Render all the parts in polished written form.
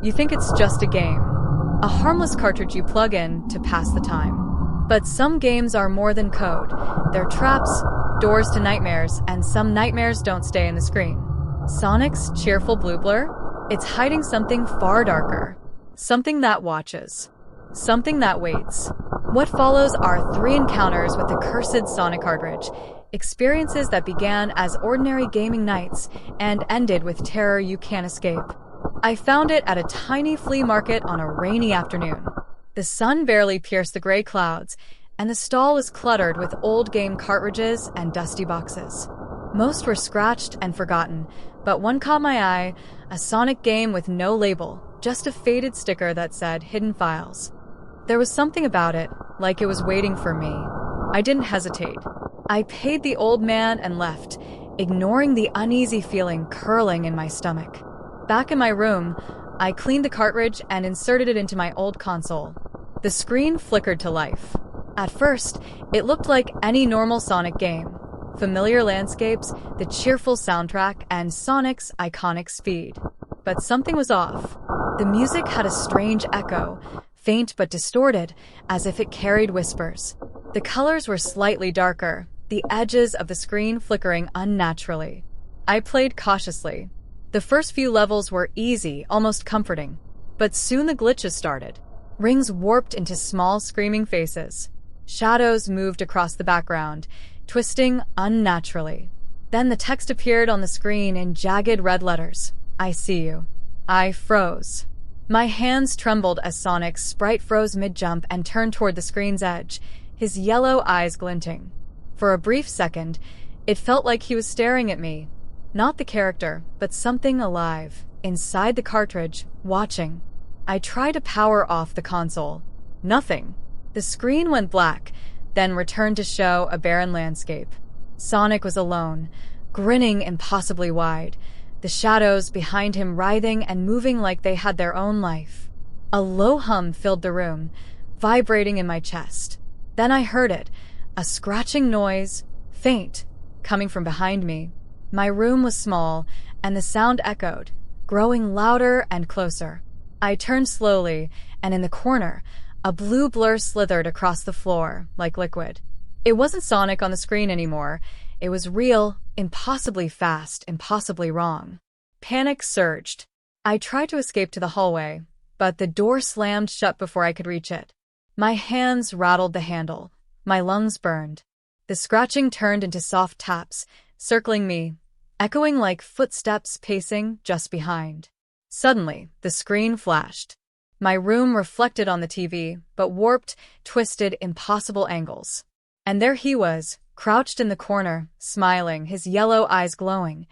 You think it's just a game, a harmless cartridge you plug in to pass the time. But some games are more than code. They're traps, doors to nightmares, and some nightmares don't stay in the screen. Sonic's cheerful blue blur? It's hiding something far darker. Something that watches. Something that waits. What follows are 3 encounters with the cursed Sonic cartridge. Experiences that began as ordinary gaming nights and ended with terror you can't escape. I found it at a tiny flea market on a rainy afternoon. The sun barely pierced the gray clouds, and the stall was cluttered with old game cartridges and dusty boxes. Most were scratched and forgotten, but one caught my eye, a Sonic game with no label, just a faded sticker that said Hidden Files. There was something about it, like it was waiting for me. I didn't hesitate. I paid the old man and left, ignoring the uneasy feeling curling in my stomach. Back in my room, I cleaned the cartridge and inserted it into my old console. The screen flickered to life. At first, it looked like any normal Sonic game. Familiar landscapes, the cheerful soundtrack, and Sonic's iconic speed. But something was off. The music had a strange echo, faint but distorted, as if it carried whispers. The colors were slightly darker, the edges of the screen flickering unnaturally. I played cautiously. The first few levels were easy, almost comforting. But soon the glitches started. Rings warped into small screaming faces. Shadows moved across the background, twisting unnaturally. Then the text appeared on the screen in jagged red letters. I see you. I froze. My hands trembled as Sonic's sprite froze mid-jump and turned toward the screen's edge, his yellow eyes glinting. For a brief second, it felt like he was staring at me. Not the character, but something alive, inside the cartridge, watching. I tried to power off the console. Nothing. The screen went black, then returned to show a barren landscape. Sonic was alone, grinning impossibly wide, the shadows behind him writhing and moving like they had their own life. A low hum filled the room, vibrating in my chest. Then I heard it, a scratching noise, faint, coming from behind me. My room was small, and the sound echoed, growing louder and closer. I turned slowly, and in the corner, a blue blur slithered across the floor, like liquid. It wasn't Sonic on the screen anymore. It was real, impossibly fast, impossibly wrong. Panic surged. I tried to escape to the hallway, but the door slammed shut before I could reach it. My hands rattled the handle. My lungs burned. The scratching turned into soft taps, circling me, echoing like footsteps pacing just behind. Suddenly, the screen flashed. My room reflected on the TV, but warped, twisted, impossible angles. And there he was, crouched in the corner, smiling, his yellow eyes glowing.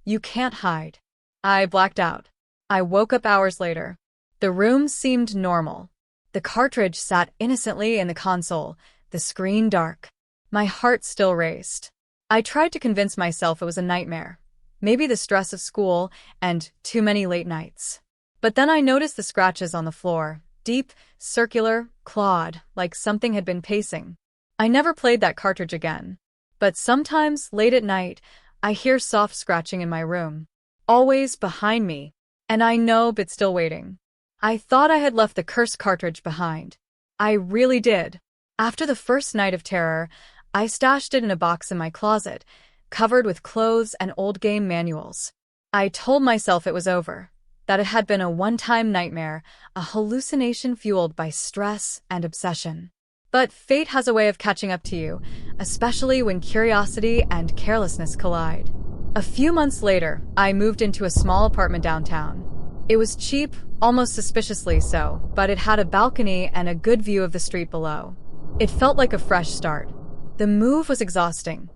You can't hide. I blacked out. I woke up hours later. The room seemed normal. The cartridge sat innocently in the console, the screen dark. My heart still raced. I tried to convince myself it was a nightmare. Maybe the stress of school and too many late nights. But then I noticed the scratches on the floor, deep, circular, clawed, like something had been pacing. I never played that cartridge again. But sometimes, late at night, I hear soft scratching in my room. Always behind me. And I know, but still waiting. I thought I had left the cursed cartridge behind. I really did. After the first night of terror, I stashed it in a box in my closet, covered with clothes and old game manuals. I told myself it was over, that it had been a one-time nightmare, a hallucination fueled by stress and obsession. But fate has a way of catching up to you, especially when curiosity and carelessness collide. A few months later, I moved into a small apartment downtown. It was cheap, almost suspiciously so, but it had a balcony and a good view of the street below. It felt like a fresh start. The move was exhausting.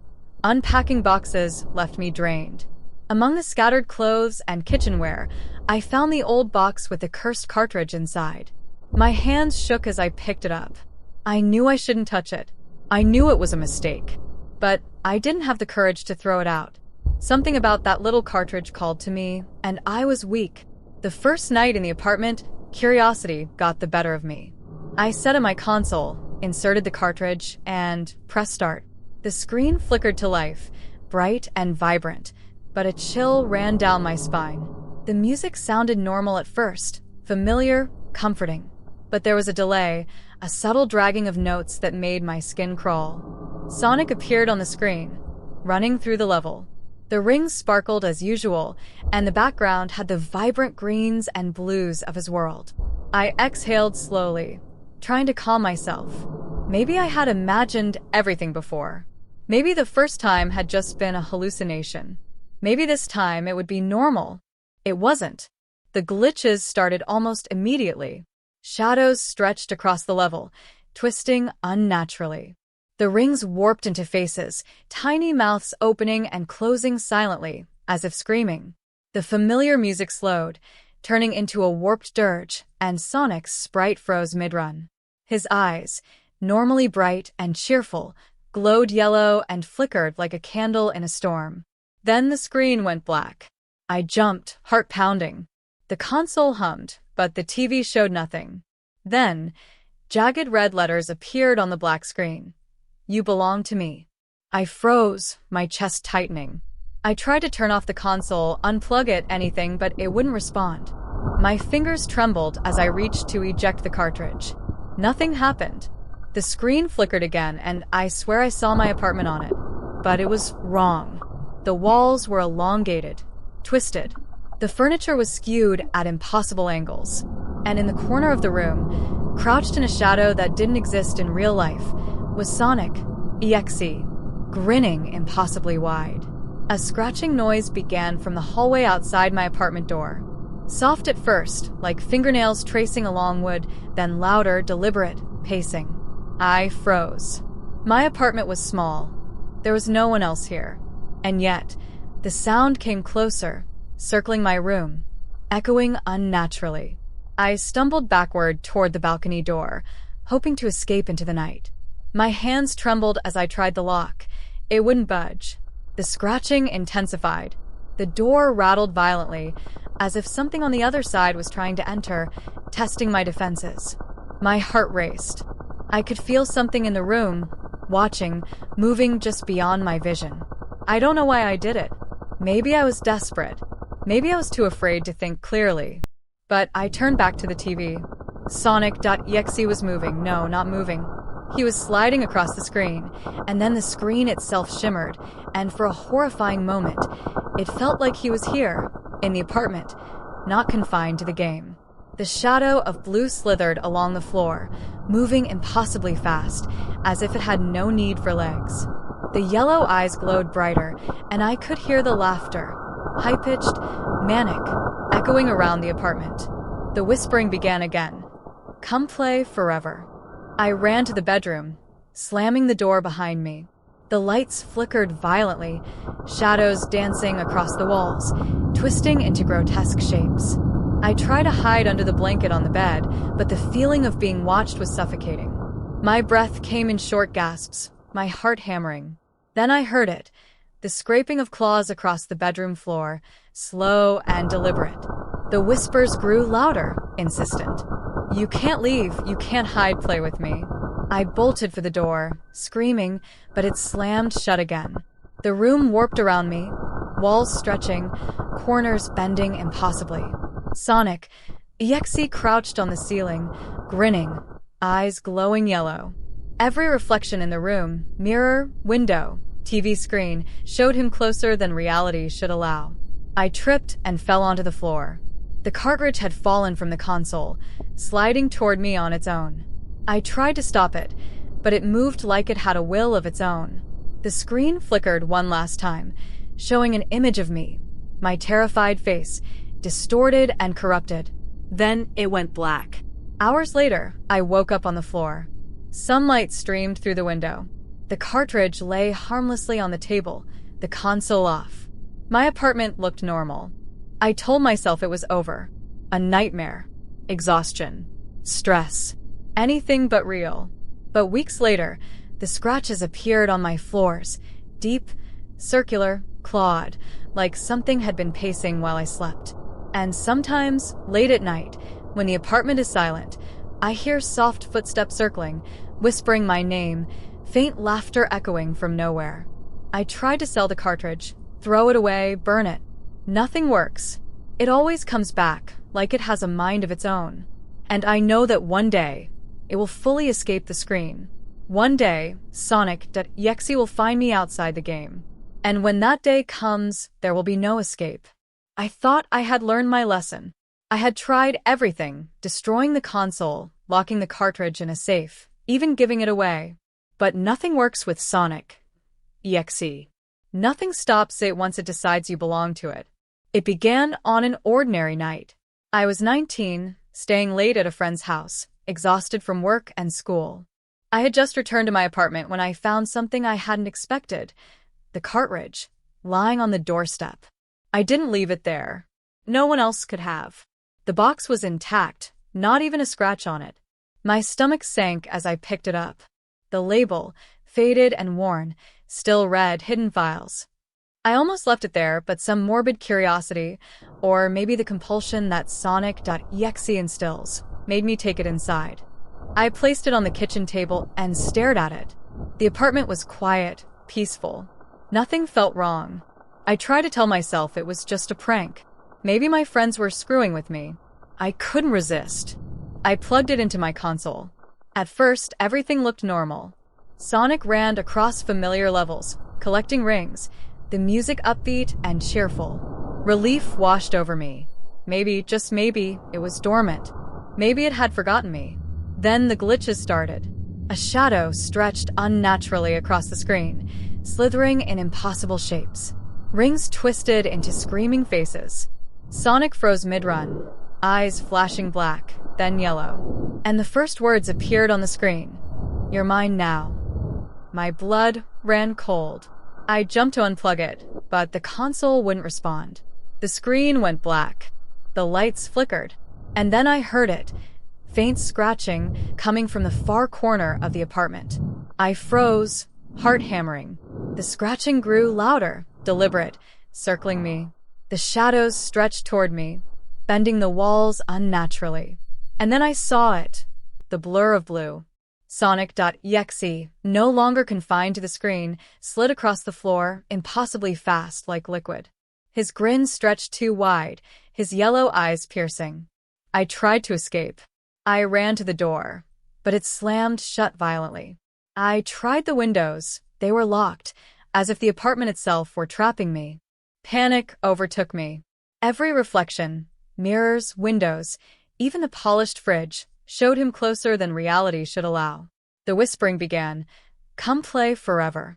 Unpacking boxes left me drained. Among the scattered clothes and kitchenware, I found the old box with the cursed cartridge inside. My hands shook as I picked it up. I knew I shouldn't touch it. I knew it was a mistake. But I didn't have the courage to throw it out. Something about that little cartridge called to me, and I was weak. The first night in the apartment, curiosity got the better of me. I set up my console, inserted the cartridge, and pressed start. The screen flickered to life, bright and vibrant, but a chill ran down my spine. The music sounded normal at first, Familiar, comforting. But there was a delay, a subtle dragging of notes that made my skin crawl. Sonic appeared on the screen, running through the level. The rings sparkled as usual, and the background had the vibrant greens and blues of his world. I exhaled slowly, trying to calm myself. Maybe I had imagined everything before. Maybe the first time had just been a hallucination. Maybe this time it would be normal. It wasn't. The glitches started almost immediately. Shadows stretched across the level, twisting unnaturally. The rings warped into faces, tiny mouths opening and closing silently, as if screaming. The familiar music slowed, turning into a warped dirge, and Sonic's sprite froze mid-run. His eyes, normally bright and cheerful, glowed yellow and flickered like a candle in a storm. Then the screen went black. I jumped, heart pounding. The console hummed, but the TV showed nothing. Then, jagged red letters appeared on the black screen. You belong to me. I froze, my chest tightening. I tried to turn off the console, unplug it, anything, but it wouldn't respond. My fingers trembled as I reached to eject the cartridge. Nothing happened. The screen flickered again, and I swear I saw my apartment on it. But it was wrong. The walls were elongated, twisted. The furniture was skewed at impossible angles. And in the corner of the room, crouched in a shadow that didn't exist in real life, was Sonic EXE, grinning impossibly wide. A scratching noise began from the hallway outside my apartment door. Soft at first, like fingernails tracing along wood, then louder, deliberate, pacing. I froze. My apartment was small. There was no one else here. And yet, the sound came closer, circling my room, echoing unnaturally. I stumbled backward toward the balcony door, hoping to escape into the night. My hands trembled as I tried the lock. It wouldn't budge. The scratching intensified. The door rattled violently, as if something on the other side was trying to enter, testing my defenses. My heart raced. I could feel something in the room, watching, moving just beyond my vision. I don't know why I did it. Maybe I was desperate. Maybe I was too afraid to think clearly. But I turned back to the TV. Sonic.exe was moving. No, not moving. He was sliding across the screen, and then the screen itself shimmered, and for a horrifying moment, it felt like he was here, in the apartment, not confined to the game. The shadow of blue slithered along the floor, moving impossibly fast, as if it had no need for legs. The yellow eyes glowed brighter, and I could hear the laughter, high-pitched, manic, echoing around the apartment. The whispering began again. Come play forever. I ran to the bedroom, slamming the door behind me. The lights flickered violently, shadows dancing across the walls, twisting into grotesque shapes. I tried to hide under the blanket on the bed, but the feeling of being watched was suffocating. My breath came in short gasps, my heart hammering. Then I heard it, the scraping of claws across the bedroom floor, slow and deliberate. The whispers grew louder, insistent. You can't leave, you can't hide, play with me. I bolted for the door, screaming, but it slammed shut again. The room warped around me, walls stretching, corners bending impossibly. Sonic EXE crouched on the ceiling, grinning, eyes glowing yellow. Every reflection in the room, mirror, window, TV screen, showed him closer than reality should allow. I tripped and fell onto the floor. The cartridge had fallen from the console, sliding toward me on its own. I tried to stop it, but it moved like it had a will of its own. The screen flickered one last time, showing an image of me, my terrified face, distorted and corrupted. Then it went black. Hours later, I woke up on the floor. Sunlight streamed through the window. The cartridge lay harmlessly on the table, the console off. My apartment looked normal. I told myself it was over. A nightmare. Exhaustion. Stress. Anything but real. But weeks later, the scratches appeared on my floors, deep, circular, clawed, like something had been pacing while I slept. And sometimes, late at night, when the apartment is silent, I hear soft footsteps circling, whispering my name, faint laughter echoing from nowhere. I tried to sell the cartridge, throw it away, burn it. Nothing works. It always comes back, like it has a mind of its own. And I know that one day, it will fully escape the screen. One day, Sonic.exe will find me outside the game. And when that day comes, there will be no escape. I thought I had learned my lesson. I had tried everything, destroying the console, locking the cartridge in a safe, even giving it away. But nothing works with Sonic EXE. Nothing stops it once it decides you belong to it. It began on an ordinary night. I was 19, staying late at a friend's house, exhausted from work and school. I had just returned to my apartment when I found something I hadn't expected. The cartridge, lying on the doorstep. I didn't leave it there. No one else could have. The box was intact, not even a scratch on it. My stomach sank as I picked it up. The label, faded and worn, still read hidden files. I almost left it there, but some morbid curiosity, or maybe the compulsion that Sonic.exe instills, made me take it inside. I placed it on the kitchen table and stared at it. The apartment was quiet, peaceful. Nothing felt wrong. I tried to tell myself it was just a prank. Maybe my friends were screwing with me. I couldn't resist. I plugged it into my console. At first, everything looked normal. Sonic ran across familiar levels, collecting rings, the music upbeat and cheerful. Relief washed over me. Maybe, just maybe, it was dormant. Maybe it had forgotten me. Then the glitches started. A shadow stretched unnaturally across the screen, slithering in impossible shapes. Rings twisted into screaming faces. Sonic froze mid-run, eyes flashing black, then yellow. And the first words appeared on the screen. "You're mine now." My blood ran cold. I jumped to unplug it, but the console wouldn't respond. The screen went black. The lights flickered. And then I heard it, faint scratching coming from the far corner of the apartment. I froze, heart hammering. The scratching grew louder, deliberate, circling me. The shadows stretched toward me, bending the walls unnaturally. And then I saw it, the blur of blue. Sonic.exe, no longer confined to the screen, slid across the floor, impossibly fast like liquid. His grin stretched too wide, his yellow eyes piercing. I tried to escape. I ran to the door, but it slammed shut violently. I tried the windows. They were locked, as if the apartment itself were trapping me. Panic overtook me. Every reflection, mirrors, windows, even the polished fridge, showed him closer than reality should allow. The whispering began, "Come play forever."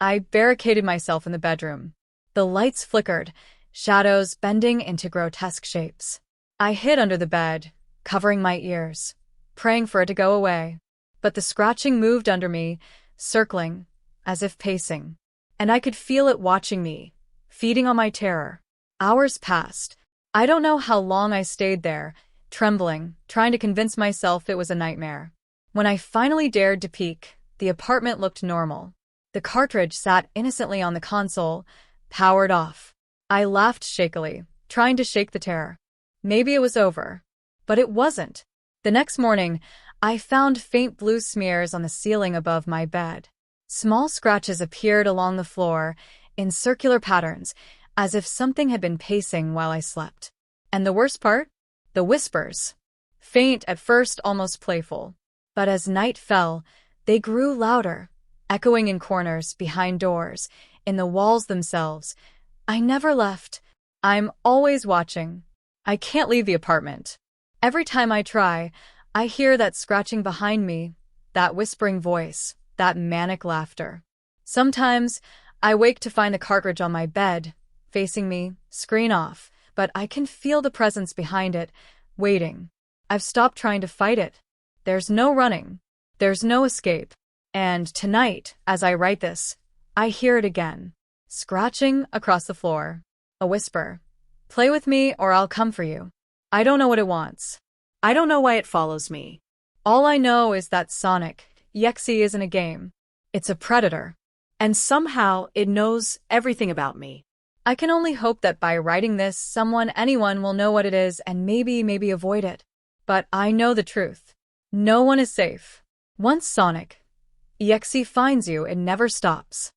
I barricaded myself in the bedroom. The lights flickered, shadows bending into grotesque shapes. I hid under the bed, covering my ears, praying for it to go away. But the scratching moved under me, circling, as if pacing. And I could feel it watching me, feeding on my terror. Hours passed. I don't know how long I stayed there, trembling, trying to convince myself it was a nightmare. When I finally dared to peek, the apartment looked normal. The cartridge sat innocently on the console, powered off. I laughed shakily, trying to shake the terror. Maybe it was over. But it wasn't. The next morning, I found faint blue smears on the ceiling above my bed. Small scratches appeared along the floor, in circular patterns, as if something had been pacing while I slept. And the worst part? The whispers. Faint at first, almost playful. But as night fell, they grew louder, echoing in corners, behind doors, in the walls themselves. I never left. I'm always watching. I can't leave the apartment. Every time I try, I hear that scratching behind me, that whispering voice, that manic laughter. Sometimes, I wake to find the cartridge on my bed, facing me, screen off, but I can feel the presence behind it, waiting. I've stopped trying to fight it. There's no running. There's no escape. And tonight, as I write this, I hear it again. Scratching across the floor. A whisper. "Play with me or I'll come for you." I don't know what it wants. I don't know why it follows me. All I know is that Sonic EXE isn't a game. It's a predator. And somehow it knows everything about me. I can only hope that by writing this, anyone will know what it is and maybe avoid it. But I know the truth. No one is safe. Once Sonic EXE finds you, it never stops.